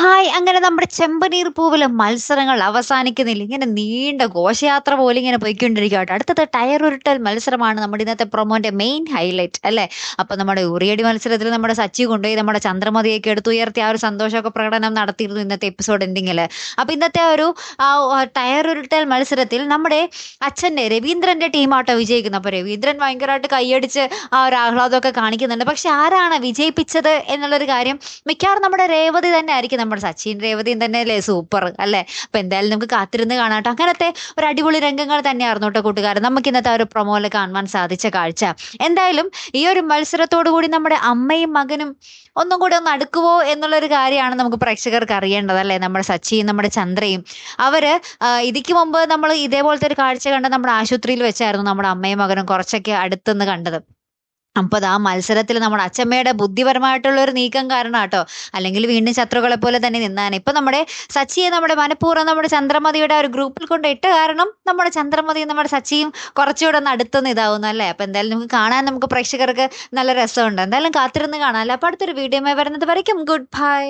Hi! അങ്ങനെ നമ്മുടെ ചെമ്പനീർ പൂവിലെ മത്സരങ്ങൾ അവസാനിക്കുന്നില്ല. ഇങ്ങനെ നീണ്ട ഘോഷയാത്ര പോലെ ഇങ്ങനെ പോയിക്കൊണ്ടിരിക്കുകയാട്ടോ. അടുത്തത് ടയർ ഉരുട്ടൽ മത്സരമാണ് നമ്മുടെ ഇന്നത്തെ പ്രൊമോന്റെ മെയിൻ ഹൈലൈറ്റ് അല്ലേ? അപ്പൊ നമ്മുടെ ഉറിയടി മത്സരത്തിൽ നമ്മുടെ സച്ചി കൊണ്ടുപോയി നമ്മുടെ ചന്ദ്രമതിയൊക്കെ എടുത്തുയർത്തി ആ ഒരു സന്തോഷമൊക്കെ പ്രകടനം നടത്തിയിരുന്നു ഇന്നത്തെ എപ്പിസോഡ് എൻഡിങ്ങില്. അപ്പൊ ഇന്നത്തെ ആ ഒരു ടയർ ഉരുട്ടൽ മത്സരത്തിൽ നമ്മുടെ അച്ഛന്റെ രവീന്ദ്രന്റെ ടീമാട്ടോ വിജയിക്കുന്നത്. അപ്പൊ രവീന്ദ്രൻ ഭയങ്കരമായിട്ട് കൈയടിച്ച് ആ ഒരു ആഹ്ലാദമൊക്കെ കാണിക്കുന്നുണ്ട്. പക്ഷെ ആരാണ് വിജയിപ്പിച്ചത് എന്നുള്ളൊരു കാര്യം മിക്കവാറും നമ്മുടെ രേവതി തന്നെ ആയിരിക്കും. നമ്മുടെ സച്ചിൻ രേവതിയും തന്നെ അല്ലേ സൂപ്പർ അല്ലേ? അപ്പൊ എന്തായാലും നമുക്ക് കാത്തിരുന്ന് കാണാട്ടോ. അങ്ങനത്തെ ഒരു അടിപൊളി രംഗങ്ങൾ തന്നെയായിരുന്നു കേട്ടോ കൂട്ടുകാരൻ നമുക്ക് ഇന്നത്തെ ആ ഒരു പ്രൊമോയിൽ കാണുവാൻ സാധിച്ച കാഴ്ച. എന്തായാലും ഈ ഒരു മത്സരത്തോടു കൂടി നമ്മുടെ അമ്മയും മകനും ഒന്നും കൂടി ഒന്ന് അടുക്കുവോ എന്നുള്ളൊരു കാര്യമാണ് നമുക്ക് പ്രേക്ഷകർക്ക് അറിയേണ്ടത് അല്ലേ? നമ്മുടെ സച്ചിയും നമ്മുടെ ചന്ദ്രയും അവര് ഇതിക്ക് മുമ്പ് നമ്മൾ ഇതേപോലത്തെ ഒരു കാഴ്ച കണ്ട് നമ്മുടെ ആശുപത്രിയിൽ വെച്ചായിരുന്നു നമ്മുടെ അമ്മയും മകനും കുറച്ചൊക്കെ അടുത്തുനിന്ന് കണ്ടത്. അപ്പൊ ആ മത്സരത്തിൽ നമ്മുടെ അച്ചമ്മയുടെ ബുദ്ധിപരമായിട്ടുള്ള ഒരു നീക്കം കാരണം കേട്ടോ, അല്ലെങ്കിൽ വീണ്ടും ശത്രുക്കളെ പോലെ തന്നെ നിന്നാണ്. ഇപ്പൊ നമ്മുടെ സച്ചിയെ നമ്മുടെ മനഃപൂർവ്വം നമ്മുടെ ചന്ദ്രമതിയുടെ ആ ഒരു ഗ്രൂപ്പിൽ കൊണ്ട് ഇട്ട കാരണം നമ്മുടെ ചന്ദ്രമതിയും നമ്മുടെ സച്ചിയും കുറച്ചുകൂടെ ഒന്ന് അടുത്തുനിന്ന് ഇതാവുന്നു അല്ലേ? അപ്പൊ എന്തായാലും നമുക്ക് കാണാൻ നമുക്ക് പ്രേക്ഷകർക്ക് നല്ല രസമുണ്ട്. എന്തായാലും കാത്തിരുന്ന് കാണാം അല്ലേ? അപ്പൊ അടുത്തൊരു വീഡിയോ വരുന്നത് വരയ്ക്കും ഗുഡ് ബൈ.